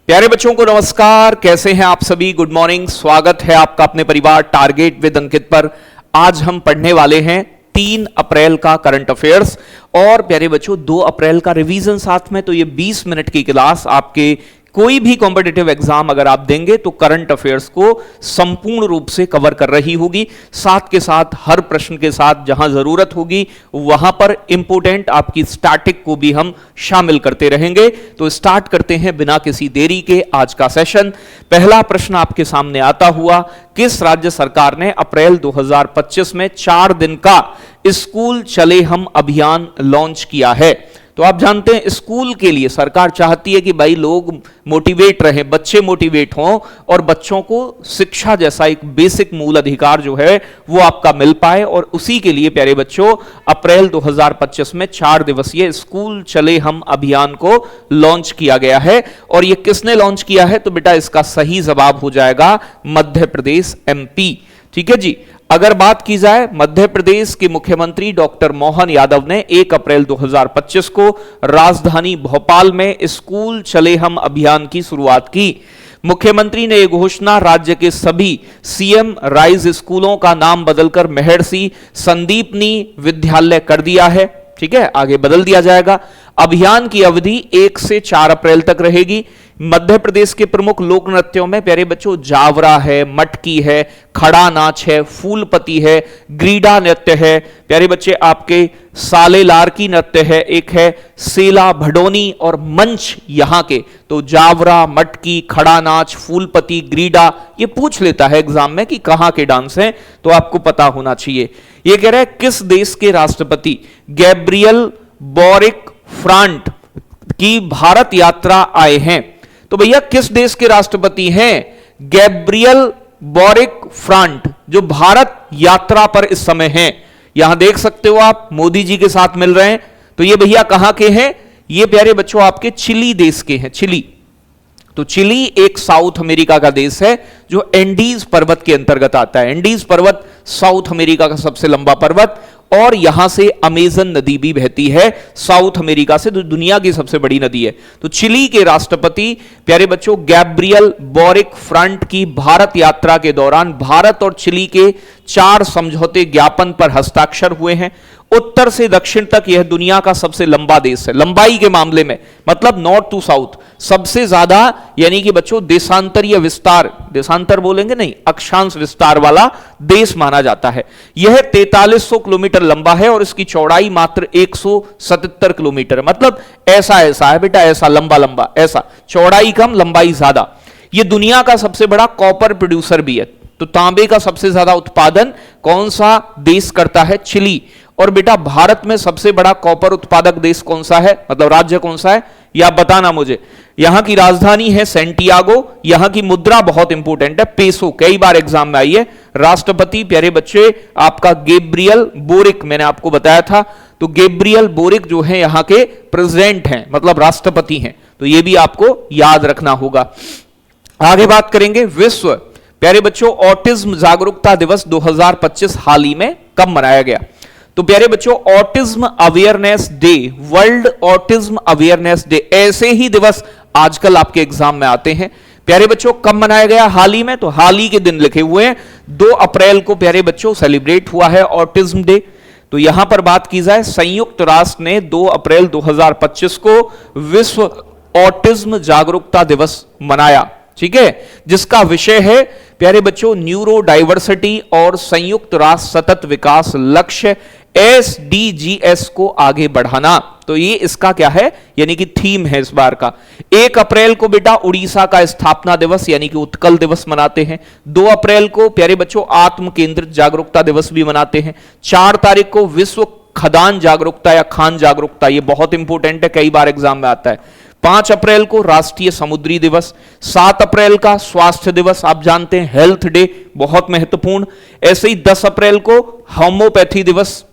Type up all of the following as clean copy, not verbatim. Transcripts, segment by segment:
प्यारे बच्चों को नमस्कार। कैसे हैं आप सभी? Good morning. स्वागत है आपका अपने परिवार टारगेट विद अंकित पर। आज हम पढ़ने वाले हैं 3 अप्रैल का करंट अफेयर्स और प्यारे बच्चों 2 अप्रैल का रिवीजन साथ में। तो ये 20 मिनट की क्लास आपके कोई भी कॉम्पिटिटिव एग्जाम अगर आप देंगे तो करंट अफेयर्स को संपूर्ण रूप से कवर कर रही होगी। साथ के साथ हर प्रश्न के साथ जहां जरूरत होगी वहां पर इंपोर्टेंट आपकी स्टैटिक को भी हम शामिल करते रहेंगे। तो स्टार्ट करते हैं बिना किसी देरी के आज का सेशन। पहला प्रश्न आपके सामने आता हुआ, किस राज्य सरकार ने अप्रैल 2025 में 4 दिन का स्कूल चले हम अभियान लॉन्च किया है? तो आप जानते हैं स्कूल के लिए सरकार चाहती है कि भाई लोग मोटिवेट रहें, बच्चे मोटिवेट हों और बच्चों को शिक्षा जैसा एक बेसिक मूल अधिकार जो है वो आपका मिल पाए। और उसी के लिए प्यारे बच्चों अप्रैल 2025 में 4 दिवसीय स्कूल चले हम अभियान को लॉन्च किया गया है। और ये किसने लॉन्च किया है? तो बेटा इसका सही जवाब हो जाएगा मध्य प्रदेश, एमपी। ठीक है जी। अगर बात की जाए मध्य प्रदेश के मुख्यमंत्री डॉक्टर मोहन यादव ने 1 अप्रैल 2025 को राजधानी भोपाल में स्कूल चले हम अभियान की शुरुआत की। मुख्यमंत्री ने यह घोषणा राज्य के सभी सीएम राइज स्कूलों का नाम बदलकर महर्षि संदीपनी विद्यालय कर दिया है। ठीक है, आगे बदल दिया जाएगा। अभियान की अवधि 1 से 4 अप्रैल तक रहेगी। मध्य प्रदेश के प्रमुख लोक नृत्यों में प्यारे बच्चों जावरा है, मटकी है, खड़ा नाच है, फूलपति है, ग्रीडा नृत्य है, प्यारे बच्चे आपके सालेलार की नृत्य है, एक है सेला भडोनी और मंच यहां के। तो जावरा, मटकी, खड़ा नाच, फूलपति, ग्रीडा, ये पूछ लेता है एग्जाम में कि कहां के डांस हैं, तो आपको पता होना चाहिए। ये कह रहा है किस देश के राष्ट्रपति गैब्रियल बोरिक फ्रांट की भारत यात्रा आए हैं? तो भैया किस देश के राष्ट्रपति हैं गैब्रियल बोरिक फ्रांट जो भारत यात्रा पर इस समय हैं? यहां देख सकते हो आप मोदी जी के साथ मिल रहे हैं। तो ये भैया कहां के हैं? ये प्यारे बच्चों आपके चिली देश के हैं। चिली, तो चिली एक साउथ अमेरिका का देश है जो एंडीज पर्वत के अंतर्गत आता है। एंडीज पर्वत साउथ अमेरिका का सबसे लंबा पर्वत और यहां से अमेजन नदी भी बहती है साउथ अमेरिका से, तो दुनिया की सबसे बड़ी नदी है। तो चिली के राष्ट्रपति प्यारे बच्चों गैब्रियल बोरिक फ्रांट की भारत यात्रा के दौरान भारत और चिली के 4 समझौते ज्ञापन पर हस्ताक्षर हुए हैं। उत्तर से दक्षिण तक यह दुनिया का सबसे लंबा देश है लंबाई के मामले में, मतलब नॉर्थ टू साउथ सबसे ज्यादा, यानी कि बच्चों देशांतरीय विस्तार, देशांतर बोलेंगे नहीं, अक्षांश विस्तार वाला देश माना जाता है। यह 4300 किलोमीटर लंबा है और इसकी चौड़ाई मात्र 177 किलोमीटर, मतलब ऐसा है बेटा, ऐसा लंबा लंबा, ऐसा चौड़ाई कम लंबाई ज्यादा। यह दुनिया का सबसे बड़ा कॉपर प्रोड्यूसर भी है। तो तांबे का सबसे ज्यादा उत्पादन कौन सा देश करता है? चिली। और बेटा भारत में सबसे बड़ा कॉपर उत्पादक देश कौन सा है, मतलब राज्य कौन सा है, यह आप बताना मुझे। यहां की राजधानी है सेंटियागो। यहां की मुद्रा बहुत इंपॉर्टेंट है, पेसो, कई बार एग्जाम में आई है। राष्ट्रपति प्यारे बच्चे आपका गैब्रियल बोरिक, मैंने आपको बताया था। तो गैब्रियल बोरिक जो है यहां के प्रेसिडेंट हैं, मतलब राष्ट्रपति हैं। तो यह भी आपको याद रखना होगा। आगे बात करेंगे विश्व प्यारे बच्चों ऑटिज्म जागरूकता दिवस 2025 हाल ही में कब मनाया गया? तो प्यारे बच्चों autism awareness day, world autism awareness day, ऐसे ही दिवस आजकल आपके एग्जाम में आते हैं। प्यारे बच्चों कब मनाया गया? हाल ही में। तो हाल ही के दिन लिखे हुए हैं, 2 अप्रैल को प्यारे बच्चों सेलिब्रेट हुआ है ऑटिज्म डे। तो यहां पर बात की जाए संयुक्त राष्ट्र ने 2 अप्रैल 2025 को विश्व ऑटिज्म जागरूकता दिवस मनाया। ठीक है, जिसका विषय है प्यारे बच्चों न्यूरो डाइवर्सिटी और संयुक्त राष्ट्र सतत विकास लक्ष्य SDGs को आगे बढ़ाना। तो ये इसका क्या है, यानी कि थीम है इस बार का। 1 अप्रैल को बेटा उड़ीसा का स्थापना दिवस यानी कि उत्कल दिवस मनाते हैं। 2 अप्रैल को प्यारे बच्चों आत्म केंद्रित जागरूकता दिवस भी मनाते हैं। 4 तारीख को विश्व खदान जागरूकता या खान जागरूकता, ये बहुत इंपॉर्टेंट है, कई बार एग्जाम में आता है। 5 अप्रैल को राष्ट्रीय समुद्री दिवस। 7 अप्रैल का स्वास्थ्य दिवस, आप जानते हैं हेल्थ डे, बहुत महत्वपूर्ण। ऐसे ही 10 अप्रैल को होम्योपैथी दिवस।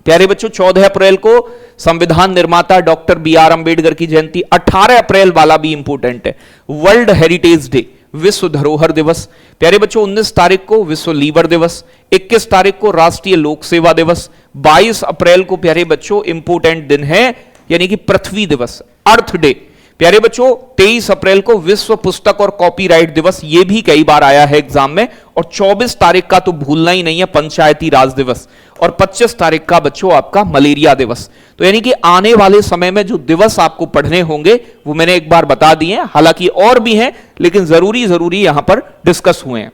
प्यारे बच्चों 14 अप्रैल को संविधान निर्माता डॉक्टर BR अंबेडकर की जयंती। 18 अप्रैल वाला भी इंपॉर्टेंट है, वर्ल्ड हेरिटेज डे, विश्व धरोहर दिवस। प्यारे बच्चों 19 तारीख को विश्व लीवर दिवस। 21 तारीख को राष्ट्रीय लोक सेवा दिवस। 22 अप्रैल को प्यारे बच्चों इंपॉर्टेंट दिन है, यानी कि पृथ्वी दिवस, अर्थ डे। प्यारे बच्चों 23 अप्रैल को विश्व पुस्तक और कॉपीराइट दिवस, यह भी कई बार आया है एग्जाम में। और 24 तारीख का तो भूलना ही नहीं है, पंचायती राज दिवस। और 25 तारीख का बच्चों आपका मलेरिया दिवस। तो यानी कि आने वाले समय में जो दिवस आपको पढ़ने होंगे वो मैंने एक बार बता दिए हैं, हालांकि और भी हैं लेकिन जरूरी यहां पर डिस्कस हुए हैं।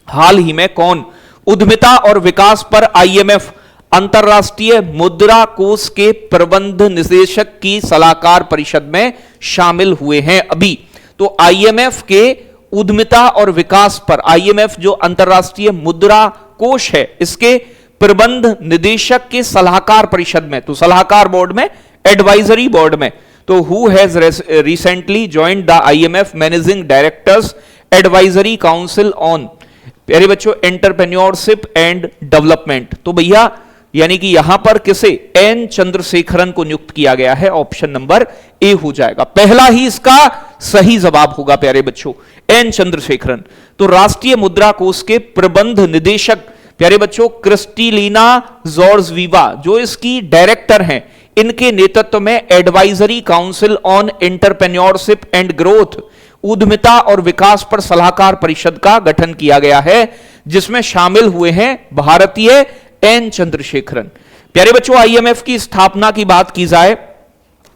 हाल ही में कौन उद्यमिता और विकास पर आईएमएफ अंतरराष्ट्रीय मुद्रा कोष के प्रबंध निदेशक की सलाहकार परिषद में शामिल हुए हैं अभी? तो आईएमएफ के उद्यमिता और विकास पर, आईएमएफ जो अंतरराष्ट्रीय मुद्रा कोष है, इसके प्रबंध निदेशक के सलाहकार परिषद में, तो सलाहकार बोर्ड में, एडवाइजरी बोर्ड में, तो who has recently joined the IMF managing directors advisory council on, प्यारे बच्चों, एंटरप्रेन्योरशिप एंड डेवलपमेंट। तो भैया यानी कि यहां पर किसे, एन चंद्रशेखरन को नियुक्त किया गया है। ऑप्शन नंबर ए हो जाएगा, पहला ही इसका सही जवाब होगा प्यारे बच्चों, एन चंद्रशेखरन। तो राष्ट्रीय मुद्रा कोष के प्रबंध निदेशक प्यारे बच्चों क्रिस्टलिना जॉर्जवीवा जो इसकी डायरेक्टर हैं, इनके नेतृत्व में advisory council on entrepreneurship and growth, उद्यमिता और विकास पर सलाहकार परिषद का गठन किया गया है, जिसमें शामिल हुए हैं भारतीय एन चंद्रशेखरन। प्यारे बच्चों आईएमएफ की स्थापना की बात की जाए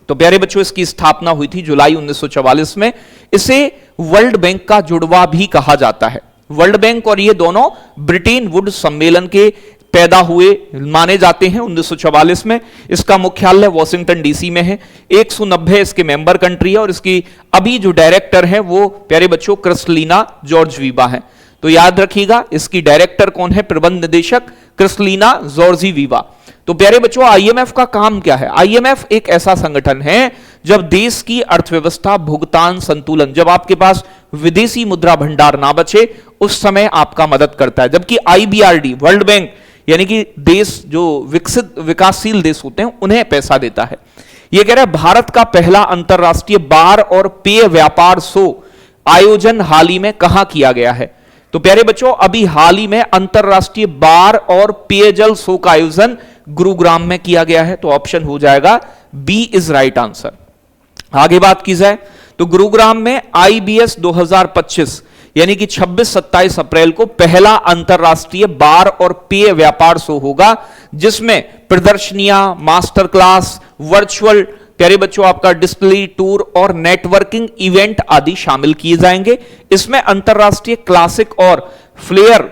तो प्यारे बच्चों इसकी स्थापना हुई थी जुलाई 1944 में। इसे वर्ल्ड बैंक का जुड़वा भी कहा जाता है। वर्ल्ड बैंक और ये दोनों ब्रिटेन वुड सम्मेलन के पैदा हुए माने जाते हैं 1944 में। इसका मुख्यालय वॉशिंगटन डीसी में है। 190 इसके मेंबर कंट्री है और इसकी अभी जो डायरेक्टर है वो प्यारे बच्चों क्रिस्टलिना जॉर्जवीवा है। तो याद रखिएगा इसकी डायरेक्टर कौन है, प्रबंध निदेशक क्रिस्टलिना जॉर्जवीवा। तो प्यारे बच्चों आईएमएफ का काम क्या है? आईएमएफ एक ऐसा संगठन है जब देश की अर्थव्यवस्था, भुगतान संतुलन, जब आपके पास विदेशी मुद्रा भंडार ना बचे उस समय आपका मदद करता है। जबकि आईबीआरडी, वर्ल्ड बैंक, यानी कि देश जो विकसित विकासशील देश होते हैं उन्हें पैसा देता है। यह कह रहा है भारत का पहला अंतरराष्ट्रीय बार और पेय व्यापार शो आयोजन हाल ही में कहां किया गया है? तो प्यारे बच्चों अभी हाल ही में अंतरराष्ट्रीय बार और पेयजल शो का आयोजन गुरुग्राम में किया गया है। तो ऑप्शन हो जाएगा बी इज राइट आंसर। आगे बात की जाए तो गुरुग्राम में आईबीएस 2025 यानी कि 26-27 अप्रैल को पहला अंतरराष्ट्रीय बार और पेय व्यापार शो होगा, जिसमें प्रदर्शनियां, मास्टर क्लास, वर्चुअल प्यारे बच्चों आपका डिस्प्ले टूर और नेटवर्किंग इवेंट आदि शामिल किए जाएंगे। इसमें अंतरराष्ट्रीय क्लासिक और फ्लेयर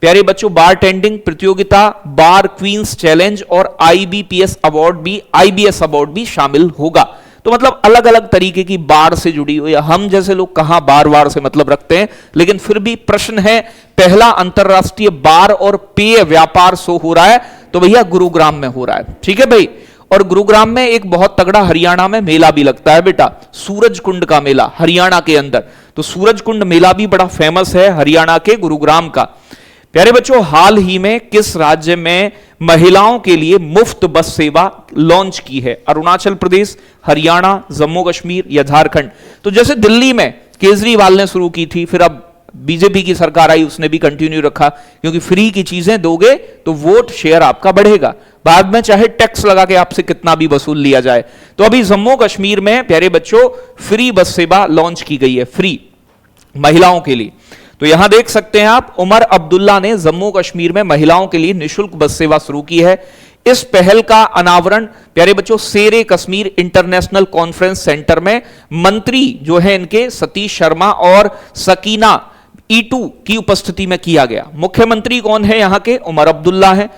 प्यारे बच्चों बार टेंडिंग प्रतियोगिता, बार क्वींस चैलेंज और आईबीएस अवार्ड भी शामिल होगा। तो मतलब अलग अलग तरीके की बार से जुड़ी हुई, हम जैसे लोग कहां बार वार से मतलब रखते हैं, लेकिन फिर भी प्रश्न है पहला अंतरराष्ट्रीय बार और पेय व्यापार शो हो रहा है तो भैया गुरुग्राम में हो रहा है। ठीक है भाई। और गुरुग्राम में एक बहुत तगड़ा हरियाणा में मेला भी लगता है बेटा, सूरज कुंड का मेला हरियाणा के अंदर। तो सूरज कुंड मेला भी बड़ा फेमस है हरियाणा के गुरुग्राम का। प्यारे बच्चों हाल ही में किस राज्य में महिलाओं के लिए मुफ्त बस सेवा लॉन्च की है? अरुणाचल प्रदेश, हरियाणा, जम्मू कश्मीर या झारखंड? तो जैसे दिल्ली में केजरीवाल ने शुरू की थी, फिर अब बीजेपी की सरकार आई उसने भी कंटिन्यू रखा, क्योंकि फ्री की चीजें दोगे तो वोट शेयर आपका बढ़ेगा, बाद में चाहे टैक्स लगा के आपसे कितना भी वसूल लिया जाए। तो अभी जम्मू कश्मीर में प्यारे बच्चों फ्री बस सेवा लॉन्च की गई है, फ्री महिलाओं के लिए। तो यहां देख सकते हैं आप, उमर अब्दुल्ला ने जम्मू कश्मीर में महिलाओं के लिए निःशुल्क बस सेवा शुरू की है। इस पहल का अनावरण प्यारे बच्चों शेरे कश्मीर इंटरनेशनल कॉन्फ्रेंस सेंटर में मंत्री जो है इनके सतीश शर्मा और सकीना ईटू की उपस्थिति में किया गया। मुख्यमंत्री कौन है यहां के? उमर अब्दुल्ला है।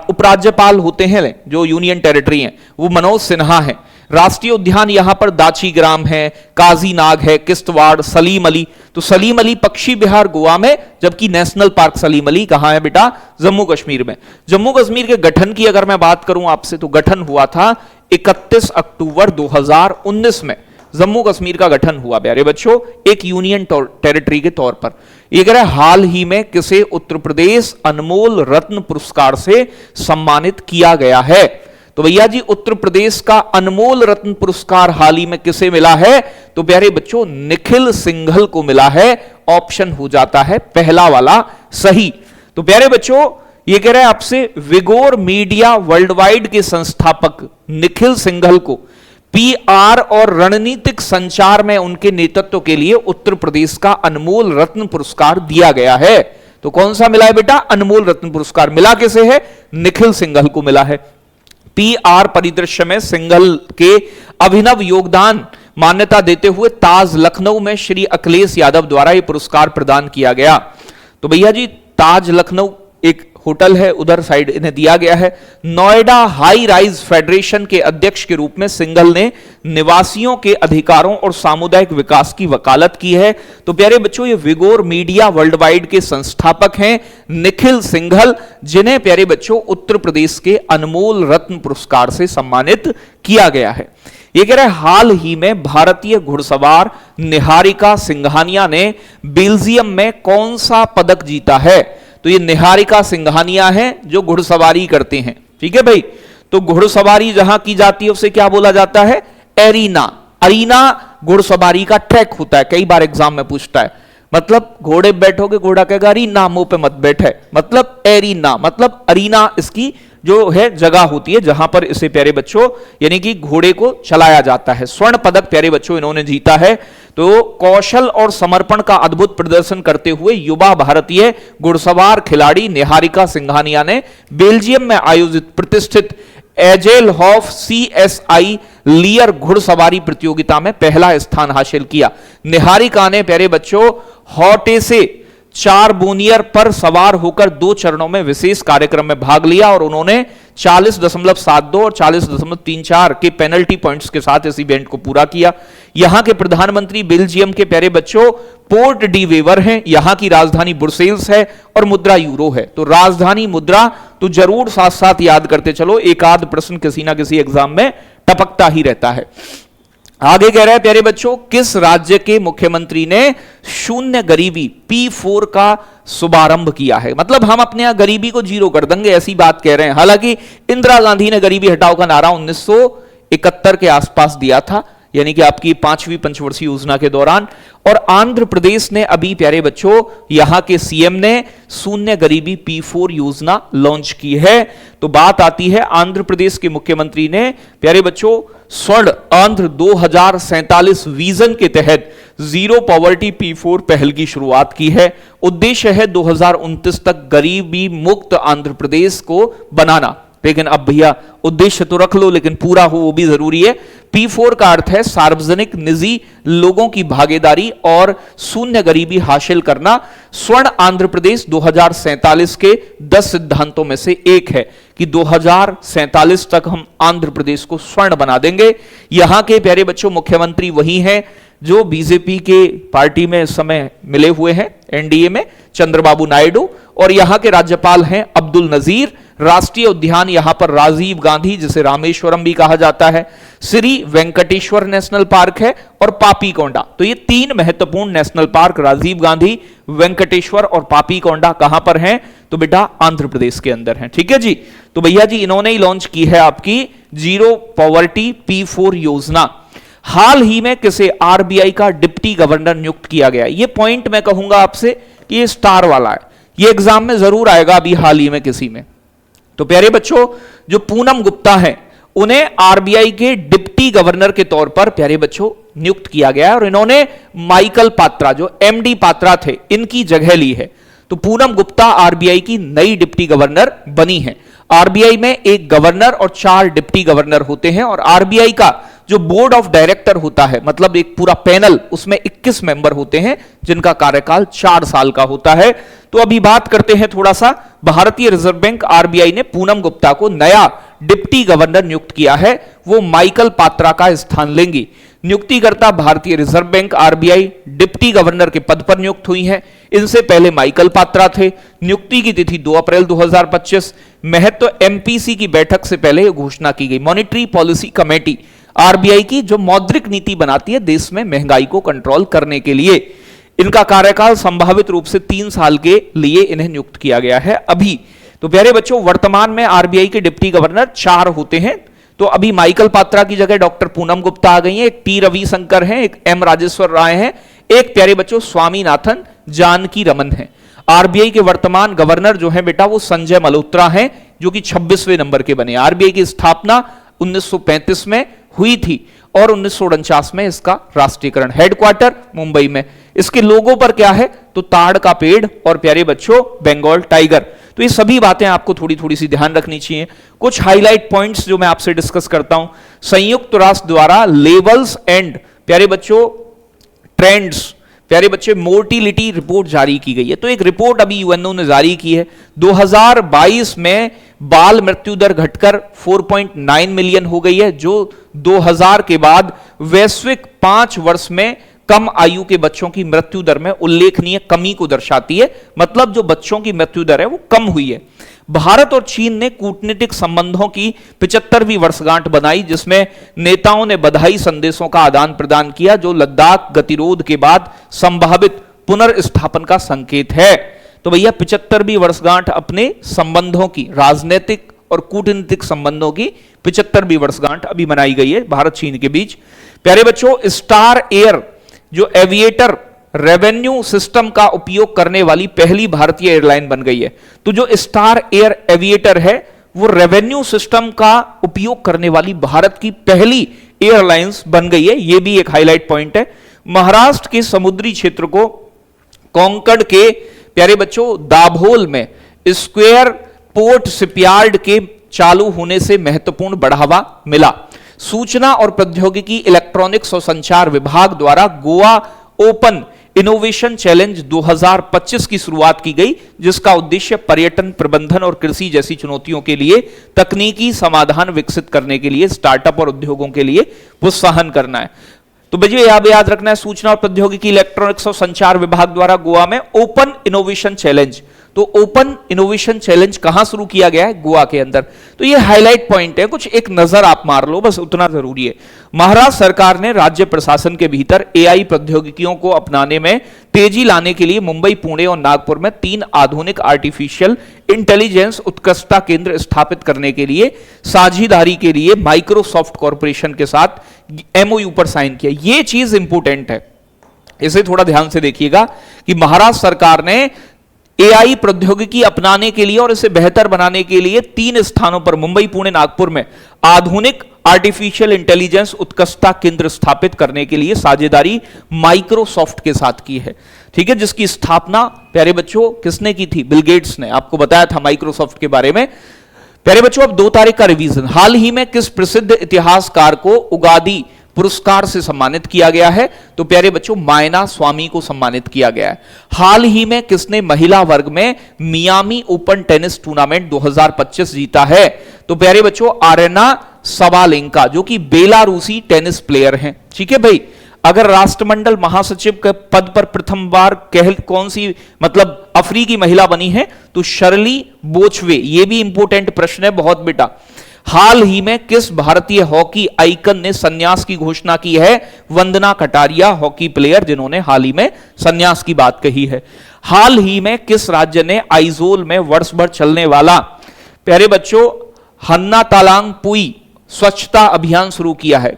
उपराज्यपाल होते हैं जो यूनियन टेरिटरी हैं वो मनोज सिन्हा है। राष्ट्रीय उद्यान यहां पर दाची ग्राम है, काजीनाग है, किश्तवाड़, सलीम अली। तो सलीम अली पक्षी विहार गोवा में, जबकि नेशनल पार्क सलीम अली कहां है बेटा? जम्मू कश्मीर में। जम्मू कश्मीर के गठन की अगर मैं बात करूं आपसे तो गठन हुआ था 31 अक्टूबर 2019 में जम्मू कश्मीर का गठन हुआ प्यारे बच्चों, एक यूनियन टेरिटरी के तौर पर। ये कह रहा है हाल ही में किसे उत्तर प्रदेश अनमोल रत्न पुरस्कार से सम्मानित किया गया है? तो भैया जी उत्तर प्रदेश का अनमोल रत्न पुरस्कार हाल ही में किसे मिला है? तो प्यारे बच्चों निखिल सिंघल को मिला है। ऑप्शन हो जाता है पहला वाला सही। तो प्यारे बच्चों ये कह रहा है आपसे विगोर मीडिया वर्ल्ड वाइड के संस्थापक निखिल सिंघल को पीआर और रणनीतिक संचार में उनके नेतृत्व के लिए उत्तर प्रदेश का अनमोल रत्न पुरस्कार दिया गया है। तो कौन सा मिला है बेटा? अनमोल रत्न पुरस्कार। मिला किसे है? निखिल सिंघल को मिला है। पीआर परिदृश्य में सिंघल के अभिनव योगदान मान्यता देते हुए ताज लखनऊ में श्री अखिलेश यादव द्वारा यह पुरस्कार प्रदान किया गया। तो भैया जी ताज लखनऊ एक होटल है, उधर साइड इन्हें दिया गया है। नोएडा हाई राइज फेडरेशन के अध्यक्ष के रूप में सिंघल ने निवासियों के अधिकारों और सामुदायिक विकास की वकालत की है। तो प्यारे बच्चों ये विगोर मीडिया वर्ल्ड वाइड के संस्थापक हैं निखिल सिंघल, जिन्हें प्यारे बच्चों उत्तर प्रदेश के अनमोल रत्न पुरस्कार से सम्मानित किया गया है। ये कह रहे हाल ही में भारतीय घुड़सवार निहारिका सिंघानिया ने बेल्जियम में कौन सा पदक जीता है? तो ये निहारिका सिंघानिया है जो घुड़सवारी करते हैं। ठीक है भाई, तो घुड़सवारी जहां की जाती है उसे क्या बोला जाता है? एरीना। अरीना घुड़सवारी का ट्रैक होता है, कई बार एग्जाम में पूछता है। मतलब घोड़े बैठोगे, घोड़ा कहेगा अरीना, मुंह पे मत बैठे, मतलब एरीना, मतलब अरीना इसकी जो है जगह होती है जहां पर इसे प्यारे बच्चों यानी कि घोड़े को चलाया जाता है। स्वर्ण पदक प्यारे बच्चों इन्होंने जीता है। तो कौशल और समर्पण का अद्भुत प्रदर्शन करते हुए युवा भारतीय घुड़सवार खिलाड़ी निहारिका सिंघानिया ने बेल्जियम में आयोजित प्रतिष्ठित एजेल हॉफ CSI लियर घुड़सवारी प्रतियोगिता में पहला स्थान हासिल किया। निहारिका ने प्यारे बच्चों हॉटे से 4 बोनियर पर सवार होकर 2 चरणों में विशेष कार्यक्रम में भाग लिया और उन्होंने 40.72 और 40.34 के पेनल्टी पॉइंट्स के साथ इस इवेंट को पूरा किया। यहां के प्रधानमंत्री बेल्जियम के प्यारे बच्चों पोर्ट डी वेवर हैं, यहां की राजधानी ब्रुसेल्स है और मुद्रा यूरो है। तो राजधानी मुद्रा तो जरूर साथ साथ याद करते चलो, एक आध प्रश्न किसी ना किसी एग्जाम में टपकता ही रहता है। आगे कह रहे हैं प्यारे बच्चों, किस राज्य के मुख्यमंत्री ने शून्य गरीबी P4 का शुभारंभ किया है? मतलब हम अपने यहां गरीबी को जीरो कर देंगे ऐसी बात कह रहे हैं। हालांकि इंदिरा गांधी ने गरीबी हटाओ का नारा 1971 के आसपास दिया था, यानी कि आपकी 5वीं पंचवर्षीय योजना के दौरान। और आंध्र प्रदेश ने अभी प्यारे बच्चों यहां के सीएम ने शून्य गरीबी P4 योजना लॉन्च की है। तो बात आती है आंध्र प्रदेश के मुख्यमंत्री ने प्यारे बच्चों स्वर्ण आंध्र 2047 विजन के तहत जीरो पॉवर्टी P4 पहल की शुरुआत की है। उद्देश्य है 2029 तक गरीबी मुक्त आंध्र प्रदेश को बनाना। लेकिन अब भैया उद्देश्य तो रख लो, लेकिन पूरा हो वो भी जरूरी है। P4 का अर्थ है सार्वजनिक निजी लोगों की भागीदारी और शून्य गरीबी हासिल करना। स्वर्ण आंध्र प्रदेश 2047 के 10 सिद्धांतों में से एक है कि 2047 तक हम आंध्र प्रदेश को स्वर्ण बना देंगे। यहां के प्यारे बच्चों मुख्यमंत्री वही हैं जो बीजेपी के पार्टी में इस समय मिले हुए हैं, एनडीए में, चंद्रबाबू नायडू। और यहां के राज्यपाल हैं अब्दुल नजीर। राष्ट्रीय उद्यान यहां पर राजीव गांधी, जिसे रामेश्वरम भी कहा जाता है, श्री वेंकटेश्वर नेशनल पार्क है और पापी कोंडा। तो ये 3 महत्वपूर्ण नेशनल पार्क राजीव गांधी, वेंकटेश्वर और पापी कोंडा कहां पर हैं? तो बेटा आंध्र प्रदेश के अंदर हैं। ठीक है जी, तो भैया जी इन्होंने ही लॉन्च की है आपकी जीरो पॉवर्टी P4 योजना। हाल ही में किसे आरबीआई का डिप्टी गवर्नर नियुक्त किया गया? ये पॉइंट मैं कहूंगा आपसे कि ये स्टार वाला है, ये एग्जाम में जरूर आएगा अभी हाल ही में किसी में। तो प्यारे बच्चों जो पूनम गुप्ता है उन्हें आरबीआई के डिप्टी गवर्नर के तौर पर प्यारे बच्चों नियुक्त किया गया है और इन्होंने माइकल पात्रा जो एमडी पात्रा थे इनकी जगह ली है। तो पूनम गुप्ता आरबीआई की नई डिप्टी गवर्नर बनी है। आरबीआई में एक गवर्नर और 4 डिप्टी गवर्नर होते हैं और आरबीआई का जो बोर्ड ऑफ डायरेक्टर होता है, मतलब एक पूरा पैनल, उसमें 21 मेंबर होते हैं जिनका कार्यकाल 4 साल का होता है। तो अभी बात करते हैं थोड़ा सा, भारतीय रिजर्व बैंक आरबीआई ने पूनम गुप्ता को नया डिप्टी गवर्नर नियुक्त किया है, वो माइकल पात्रा का स्थान लेंगी। नियुक्तिकर्ता भारतीय reserve bank RBI deputy governor के पद पर नियुक्त हुई हैं। इनसे पहले माइकल पात्रा थे। नियुक्ति की तिथि 2 अप्रैल 2025। महत्व एमपीसी की बैठक से पहले घोषणा की गई। मॉनिटरी पॉलिसी कमेटी आरबीआई की जो मौद्रिक नीति बनाती है देश में महंगाई को कंट्रोल करने के लिए। इनका कार्यकाल संभावित रूप से 3 साल के लिए इन्हें नियुक्त किया गया है अभी। तो प्यारे बच्चों वर्तमान में आरबीआई के डिप्टी गवर्नर 4 होते हैं। तो अभी माइकल पात्रा की जगह डॉक्टर पूनम गुप्ता आ गई हैं, एक टी रविशंकर हैं, एक एम राजेश्वर राय हैं, एक प्यारे बच्चों स्वामीनाथन जानकी रमन हैं। आरबीआई के वर्तमान गवर्नर जो है बेटा वो संजय मल्होत्रा हैं, जो कि 26वें नंबर के बने। आरबीआई की स्थापना 1935 में हुई थी और 1949 में इसका राष्ट्रीयकरण। हेडक्वार्टर मुंबई में। इसके लोगो पर क्या है? तो ताड़ का पेड़ और प्यारे बच्चों बंगाल टाइगर। तो ये सभी बातें आपको थोड़ी थोड़ी सी ध्यान रखनी चाहिए। कुछ हाईलाइट पॉइंट्स जो मैं आपसे डिस्कस करता हूं। संयुक्त राष्ट्र द्वारा लेवल्स एंड प्यारे बच्चों ट्रेंड्स, प्यारे बच्चे मोर्टिलिटी रिपोर्ट जारी की गई है। तो एक रिपोर्ट अभी यूएनओ ने जारी की है। 2022 में बाल मृत्यु दर घटकर 4.9 मिलियन हो गई है, जो 2000 के बाद वैश्विक 5 वर्ष में कम आयु के बच्चों की मृत्यु दर में उल्लेखनीय कमी को दर्शाती है। मतलब जो बच्चों की मृत्यु दर है वो कम हुई है। भारत और चीन ने कूटनीतिक संबंधों की 75वीं वर्षगांठ बनाई, जिसमें नेताओं ने बधाई संदेशों का आदान प्रदान किया, जो लद्दाख गतिरोध के बाद संभावित पुनर्स्थापन का संकेत है। तो भैया 75वीं वर्षगांठ अपने संबंधों की, राजनीतिक और कूटनीतिक संबंधों की 75वीं वर्षगांठ अभी मनाई गई है भारत चीन के बीच। प्यारे बच्चों, स्टार एयर जो एविएटर रेवेन्यू सिस्टम का उपयोग करने वाली पहली भारतीय एयरलाइन बन गई है। तो जो स्टार एयर एविएटर है वो रेवेन्यू सिस्टम का उपयोग करने वाली भारत की पहली एयरलाइंस बन गई है। यह भी एक हाईलाइट पॉइंट है। महाराष्ट्र के समुद्री क्षेत्र को कोंकण के प्यारे बच्चों दाभोल में स्क्वायर पोर्ट शिपयार्ड के चालू होने से महत्वपूर्ण बढ़ावा मिला। सूचना और प्रौद्योगिकी, इलेक्ट्रॉनिक्स और संचार विभाग द्वारा गोवा ओपन इनोवेशन चैलेंज 2025 की शुरुआत की गई, जिसका उद्देश्य पर्यटन प्रबंधन और कृषि जैसी चुनौतियों के लिए तकनीकी समाधान विकसित करने के लिए स्टार्टअप और उद्योगों के लिए प्रोत्साहन करना है। तो बच्चों याद रखना है, सूचना और प्रौद्योगिकी, इलेक्ट्रॉनिक्स और संचार विभाग द्वारा गोवा में ओपन इनोवेशन चैलेंज। तो ओपन इनोवेशन चैलेंज कहां शुरू किया गया है? गोवा के अंदर। तो ये हाईलाइट पॉइंट है, कुछ एक नजर आप मार लो, बस उतना जरूरी है। महाराष्ट्र सरकार ने राज्य प्रशासन के भीतर एआई प्रौद्योगिकियों को अपनाने में तेजी लाने के लिए मुंबई, पुणे और नागपुर में 3 आधुनिक आर्टिफिशियल इंटेलिजेंस उत्कृष्टता केंद्र स्थापित करने के लिए साझेदारी के लिए माइक्रोसॉफ्ट कॉर्पोरेशन के साथ एमओयू पर साइन किया। यह चीज इंपोर्टेंट है, इसे थोड़ा ध्यान से देखिएगा कि महाराष्ट्र सरकार ने एआई प्रौद्योगिकी अपनाने के लिए और इसे बेहतर बनाने के लिए 3 स्थानों पर मुंबई, पुणे, नागपुर में आधुनिक आर्टिफिशियल इंटेलिजेंस उत्कृष्टता केंद्र स्थापित करने के लिए साझेदारी माइक्रोसॉफ्ट के साथ की है। ठीक है, जिसकी स्थापना प्यारे बच्चों किसने की थी? बिल गेट्स ने। आपको बताया था माइक्रोसॉफ्ट के बारे में। प्यारे बच्चों, अब 2 तारीख का रिवीजन। हाल ही में किस प्रसिद्ध इतिहासकार को उगादी पुरस्कार से सम्मानित किया गया है? तो प्यारे बच्चों मायना स्वामी को सम्मानित किया गया है। हाल ही में किसने महिला वर्ग में मियामी ओपन टेनिस टूर्नामेंट 2025 जीता है? तो प्यारे बच्चों आरेना सबालेंका, जो कि बेलारूसी टेनिस प्लेयर हैं। ठीक है भाई, अगर राष्ट्रमंडल महासचिव के पद पर प्रथम बार कौन सी मतलब अफ्रीकी महिला बनी है? तो शर्ली बोचवे। यह भी इंपोर्टेंट प्रश्न है बहुत बेटा। हाल ही में किस भारतीय हॉकी आइकन ने संन्यास की घोषणा की है? वंदना कटारिया, हॉकी प्लेयर जिन्होंने हाल ही में संन्यास की बात कही है। हाल ही में किस राज्य ने आइजोल में वर्ष भर चलने वाला प्यारे बच्चों हन्ना तालांग पुई स्वच्छता अभियान शुरू किया है?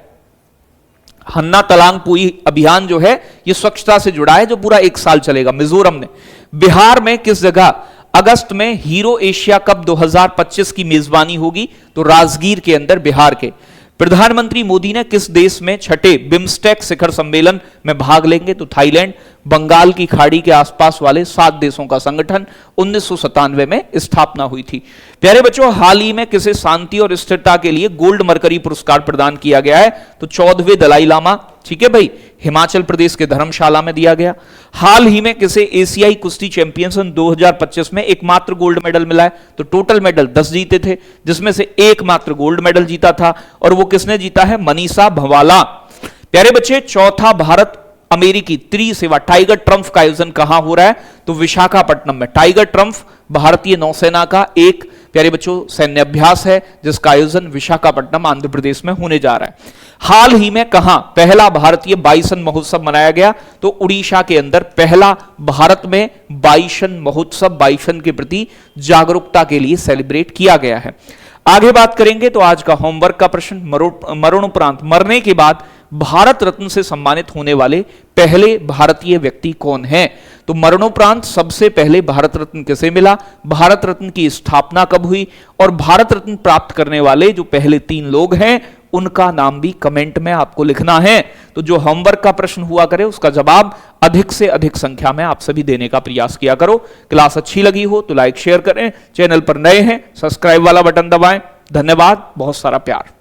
हन्ना तालांग पुई अभियान जो है यह स्वच्छता से जुड़ा है, जो पूरा 1 साल चलेगा। मिजोरम ने। बिहार में किस जगह अगस्त में हीरो एशिया कप 2025 की मेजबानी होगी? तो राजगीर के अंदर, बिहार के। प्रधानमंत्री मोदी ने किस देश में 6ठे बिम्स्टेक शिखर सम्मेलन में भाग लेंगे? तो थाईलैंड। बंगाल की खाड़ी के आसपास वाले 7 देशों का संगठन 1997 में स्थापना हुई थी। प्यारे बच्चों, हाल ही में किसे शांति और स्थिरता के लिए गोल्ड मरकरी पुरस्कार प्रदान किया गया है? तो 14वें दलाई लामा। ठीक है भाई, हिमाचल प्रदेश के धर्मशाला में दिया गया। हाल ही में किसे एशियाई कुश्ती चैंपियनशिप 2025 में एकमात्र गोल्ड मेडल मिला है? तो टोटल मेडल 10 जीते थे, जिसमें से एकमात्र गोल्ड मेडल जीता था, और वो किसने जीता है? मनीषा भवाला। प्यारे बच्चे, चौथा भारत अमेरिकी त्रिसेवा टाइगर ट्रम्फ का आयोजन कहां हो रहा है? तो विशाखापट्टनम में। टाइगर ट्रम्फ भारतीय नौसेना का एक प्यारे बच्चों सैन्य अभ्यास है, जिसका आयोजन विशाखापट्टनम आंध्र प्रदेश में होने जा रहा है। हाल ही में कहां पहला भारतीय बाइसन महोत्सव मनाया गया? तो उड़ीसा के अंदर पहला भारत में बाइसन महोत्सव, बाइसन के प्रति जागरूकता के लिए सेलिब्रेट किया गया है। आगे बात करेंगे तो आज का होमवर्क का प्रश्न, मरणोपरांत मरने के बाद भारत रत्न से सम्मानित होने वाले पहले भारतीय व्यक्ति कौन हैं? तो मरणोपरांत सबसे पहले भारत रत्न किसे मिला? भारत रत्न की स्थापना कब हुई? और भारत रत्न प्राप्त करने वाले जो पहले 3 लोग हैं उनका नाम भी कमेंट में आपको लिखना है। तो जो होमवर्क का प्रश्न हुआ करे उसका जवाब अधिक से अधिक संख्या में आप सभी देने का प्रयास किया करो। क्लास अच्छी लगी हो तो लाइक शेयर करें, चैनल पर नए हैं सब्सक्राइब वाला बटन दबाएं। धन्यवाद, बहुत सारा प्यार।